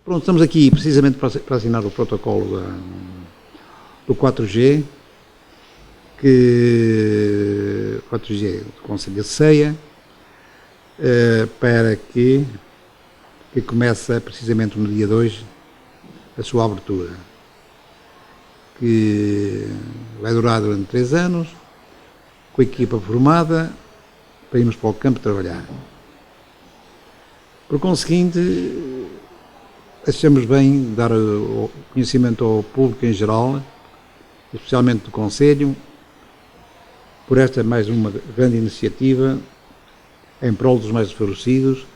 Pronto, estamos aqui precisamente para assinar o protocolo do 4G, que 4G do Conselho de Ceia, para que começa precisamente no dia 2 a sua abertura, que vai durar durante 3 anos, com a equipa formada, para irmos para o campo trabalhar. Por conseguinte, achamos bem dar o conhecimento ao público em geral, especialmente do Conselho, por esta mais uma grande iniciativa em prol dos mais desfavorecidos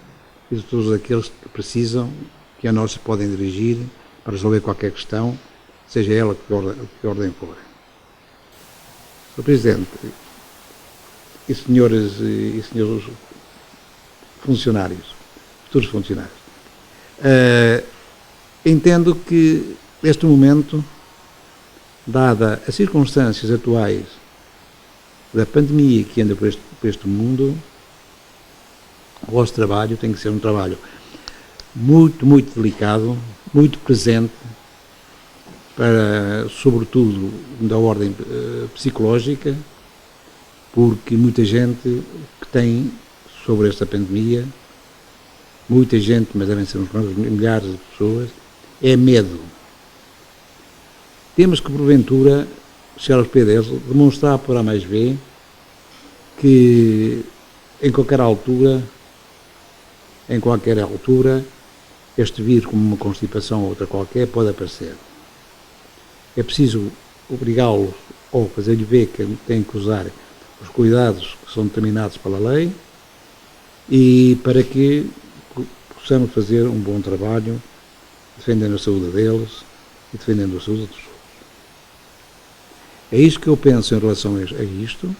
e de todos aqueles que precisam, que a nós se podem dirigir para resolver qualquer questão, seja ela que ordem for. Sr. Presidente e senhores funcionários, futuros funcionários, entendo que neste momento, dada as circunstâncias atuais da pandemia que anda por este mundo, o vosso trabalho tem que ser um trabalho muito, muito delicado, muito presente, para, sobretudo, da ordem psicológica, porque muita gente que tem sobre esta pandemia, muita gente, mas devem ser uns milhares de pessoas, é medo. Temos que, porventura, chegar aos pés deles, demonstrar por A mais B que em qualquer altura, este vírus, como uma constipação ou outra qualquer, pode aparecer. É preciso obrigá-los ou fazer-lhe ver que têm que usar os cuidados que são determinados pela lei e para que possamos fazer um bom trabalho, defendendo a saúde deles e defendendo a saúde dos outros. É isto que eu penso em relação a isto,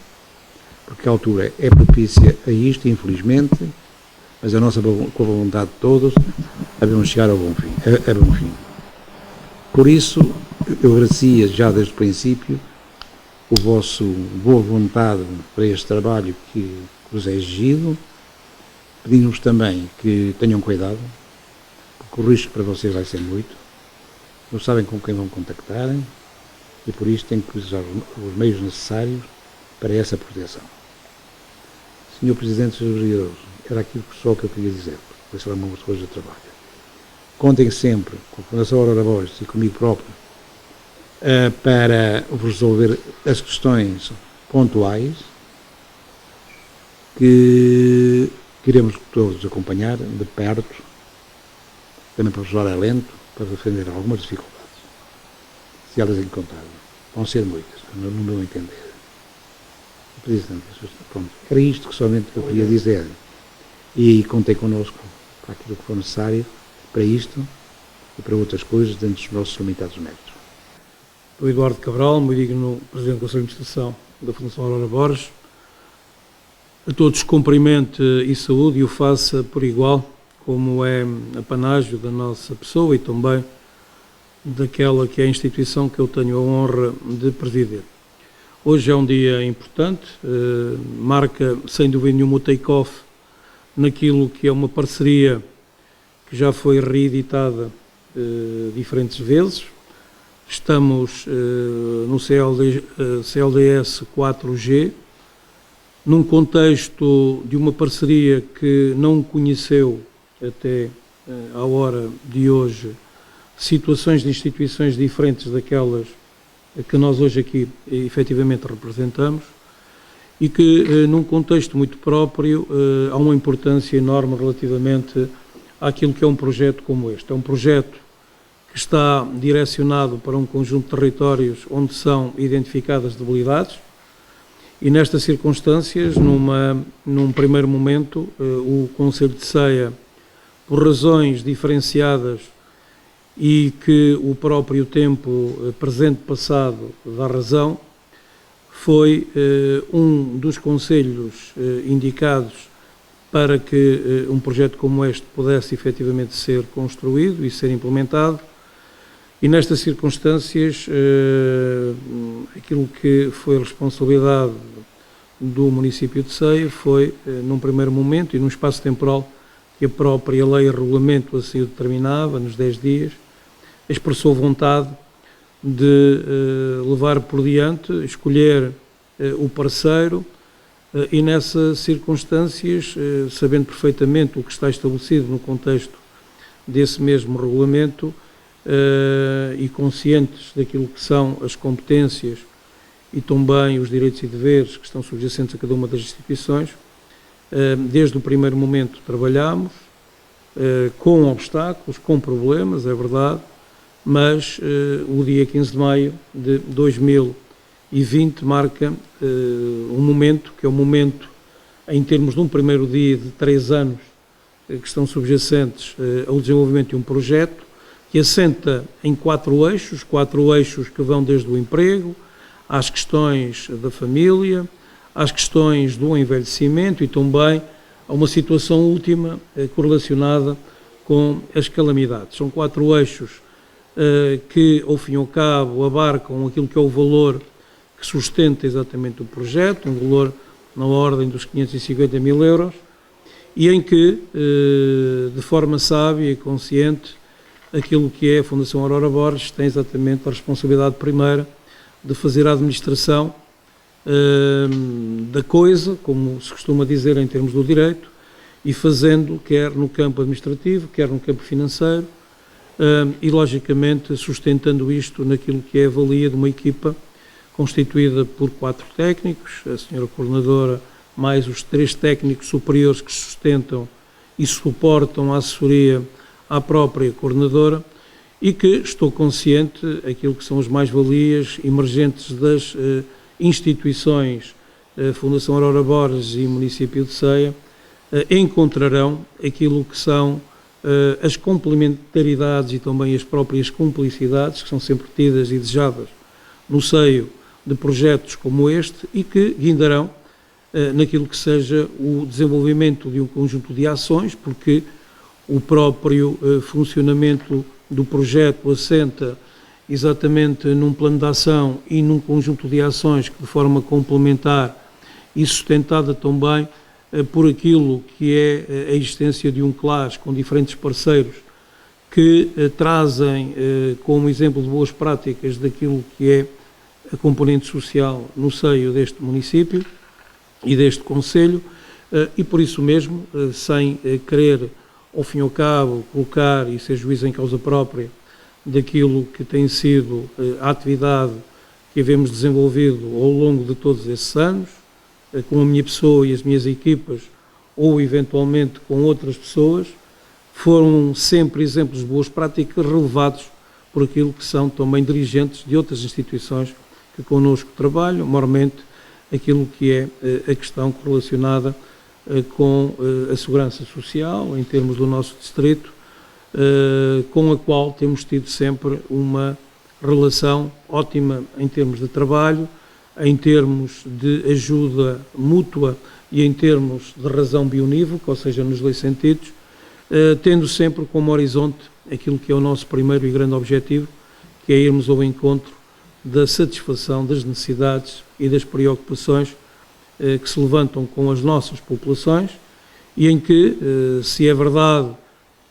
porque a altura é propícia a isto, infelizmente, mas a nossa, com a vontade de todos, devemos chegar a bom fim. Por isso, eu agradecia já desde o princípio o vosso boa vontade para este trabalho que vos é exigido, pedimos também que tenham cuidado, porque o risco para vocês vai ser muito, não sabem com quem vão contactar e por isso têm que usar os meios necessários para essa proteção. Senhor Presidente, Srs. Vereadores, era aquilo só que eu queria dizer, porque isso era uma coisa de trabalho. Contem sempre com a Fundação Aurora Borges e comigo próprio para resolver as questões pontuais que queremos todos acompanhar de perto, também para ajudar a lento, para defender algumas dificuldades. Se elas encontrarem, vão ser muitas, no meu entender. Presidente, pronto, era isto que somente eu queria dizer e contei connosco para aquilo que for necessário para isto e para outras coisas dentro dos nossos limitados métodos. O Eduardo Cabral, muito digno Presidente do Conselho de Administração da Fundação Aurora Borges. A todos cumprimento e saúde e o faça por igual, como é apanágio da nossa pessoa e também daquela que é a instituição que eu tenho a honra de presidir. Hoje é um dia importante, marca sem dúvida nenhuma o take-off naquilo que é uma parceria que já foi reeditada diferentes vezes. Estamos no CLDS 4G, num contexto de uma parceria que não conheceu até à hora de hoje situações de instituições diferentes daquelas que nós hoje aqui efetivamente representamos e que num contexto muito próprio há uma importância enorme relativamente àquilo que é um projeto como este. É um projeto que está direcionado para um conjunto de territórios onde são identificadas debilidades e nestas circunstâncias, num primeiro momento, o Conselho de Ceia, por razões diferenciadas e que o próprio tempo presente-passado dá razão, foi um dos conselhos indicados para que um projeto como este pudesse efetivamente ser construído e ser implementado. E nestas circunstâncias, aquilo que foi a responsabilidade do município de Ceia foi, num primeiro momento e num espaço temporal que a própria lei e regulamento assim o determinava, nos 10 dias, expressou vontade de levar por diante, escolher o parceiro e nessas circunstâncias, sabendo perfeitamente o que está estabelecido no contexto desse mesmo regulamento e conscientes daquilo que são as competências e também os direitos e deveres que estão subjacentes a cada uma das instituições, desde o primeiro momento trabalhámos com obstáculos, com problemas, é verdade, mas o dia 15 de maio de 2020 marca um momento que é o momento, em termos de um primeiro dia de 3 anos que estão subjacentes ao desenvolvimento de um projeto que assenta em 4 eixos que vão desde o emprego, às questões da família, às questões do envelhecimento e também a uma situação última correlacionada com as calamidades. São 4 eixos que, ao fim e ao cabo, abarcam aquilo que é o valor que sustenta exatamente o projeto, um valor na ordem dos 550 mil euros, e em que, de forma sábia e consciente, aquilo que é a Fundação Aurora Borges tem exatamente a responsabilidade primeira de fazer a administração da coisa, como se costuma dizer em termos do direito, e fazendo quer no campo administrativo, quer no campo financeiro, e logicamente sustentando isto naquilo que é a valia de uma equipa constituída por 4 técnicos, a senhora coordenadora, mais os 3 técnicos superiores que sustentam e suportam a assessoria à própria coordenadora, e que estou consciente aquilo que são as mais-valias emergentes das instituições Fundação Aurora Borges e Município de Ceia, encontrarão aquilo que são as complementaridades e também as próprias cumplicidades que são sempre tidas e desejadas no seio de projetos como este e que guindarão naquilo que seja o desenvolvimento de um conjunto de ações, porque o próprio funcionamento do projeto assenta exatamente num plano de ação e num conjunto de ações que de forma complementar e sustentada também por aquilo que é a existência de um CLAS com diferentes parceiros que trazem como exemplo de boas práticas daquilo que é a componente social no seio deste município e deste concelho, e por isso mesmo, sem querer ao fim e ao cabo colocar e ser juiz em causa própria daquilo que tem sido a atividade que havemos desenvolvido ao longo de todos esses anos, com a minha pessoa e as minhas equipas, ou eventualmente com outras pessoas, foram sempre exemplos de boas práticas relevados por aquilo que são também dirigentes de outras instituições que connosco trabalham, maiormente aquilo que é a questão correlacionada com a segurança social, em termos do nosso distrito, com a qual temos tido sempre uma relação ótima em termos de trabalho, em termos de ajuda mútua e em termos de razão bionívoca, ou seja, nos 2 sentidos, tendo sempre como horizonte aquilo que é o nosso primeiro e grande objetivo, que é irmos ao encontro da satisfação das necessidades e das preocupações que se levantam com as nossas populações e em que, se é verdade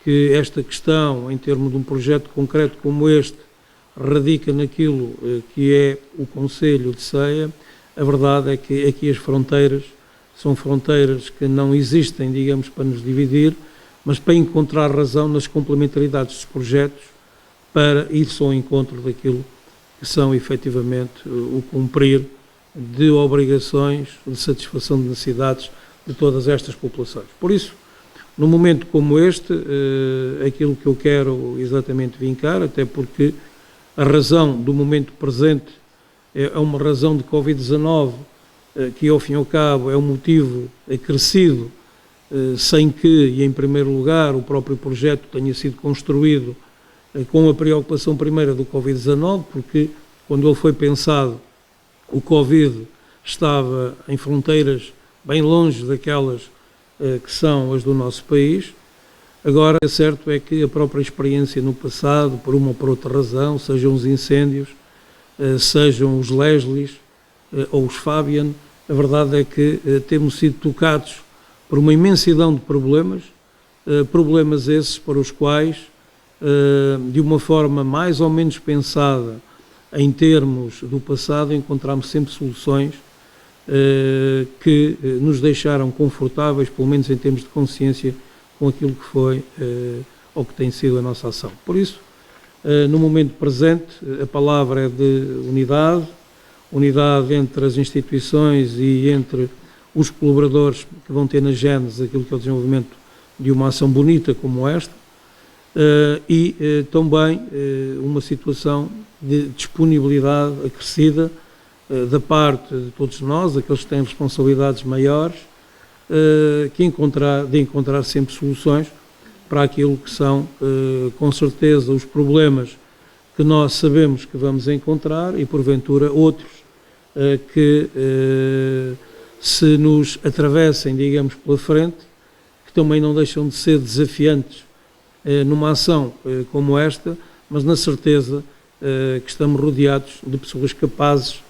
que esta questão, em termos de um projeto concreto como este, radica naquilo que é o Concelho de Ceia, a verdade é que aqui as fronteiras são fronteiras que não existem, digamos, para nos dividir, mas para encontrar razão nas complementaridades dos projetos para ir ao encontro daquilo que são efetivamente o cumprir de obrigações de satisfação de necessidades de todas estas populações. Por isso, num momento como este, aquilo que eu quero exatamente vincar, até porque a razão do momento presente é uma razão de Covid-19, que ao fim e ao cabo é um motivo acrescido, sem que, e em primeiro lugar, o próprio projeto tenha sido construído com a preocupação primeira do Covid-19, porque quando ele foi pensado, o Covid estava em fronteiras bem longe daquelas que são as do nosso país. Agora, é certo é que a própria experiência no passado, por uma ou por outra razão, sejam os incêndios, sejam os Leslies ou os Fabian, a verdade é que temos sido tocados por uma imensidão de problemas problemas esses para os quais, de uma forma mais ou menos pensada em termos do passado, encontramos sempre soluções que nos deixaram confortáveis, pelo menos em termos de consciência, com aquilo que foi ou que tem sido a nossa ação. Por isso, no momento presente, a palavra é de unidade entre as instituições e entre os colaboradores que vão ter na gênese aquilo que é o desenvolvimento de uma ação bonita como esta, e também uma situação de disponibilidade acrescida da parte de todos nós, aqueles que têm responsabilidades maiores, de encontrar sempre soluções para aquilo que são, com certeza, os problemas que nós sabemos que vamos encontrar e, porventura, outros que se nos atravessem, digamos, pela frente, que também não deixam de ser desafiantes numa ação como esta, mas na certeza que estamos rodeados de pessoas capazes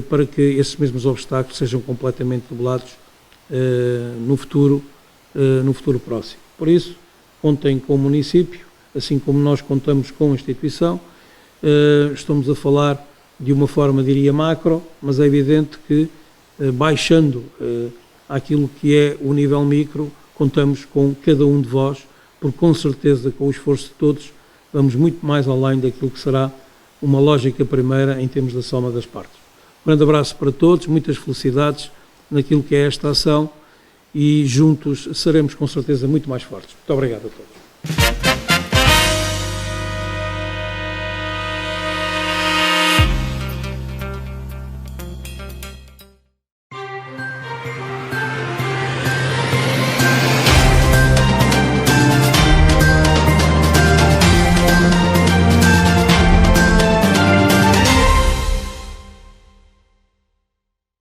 para que esses mesmos obstáculos sejam completamente debelados no futuro próximo. Por isso, contem com o município, assim como nós contamos com a instituição. Estamos a falar de uma forma, diria, macro, mas é evidente que, baixando aquilo que é o nível micro, contamos com cada um de vós, porque com certeza, com o esforço de todos, vamos muito mais além daquilo que será uma lógica primeira em termos da soma das partes. Um grande abraço para todos, muitas felicidades naquilo que é esta ação e juntos seremos com certeza muito mais fortes. Muito obrigado a todos.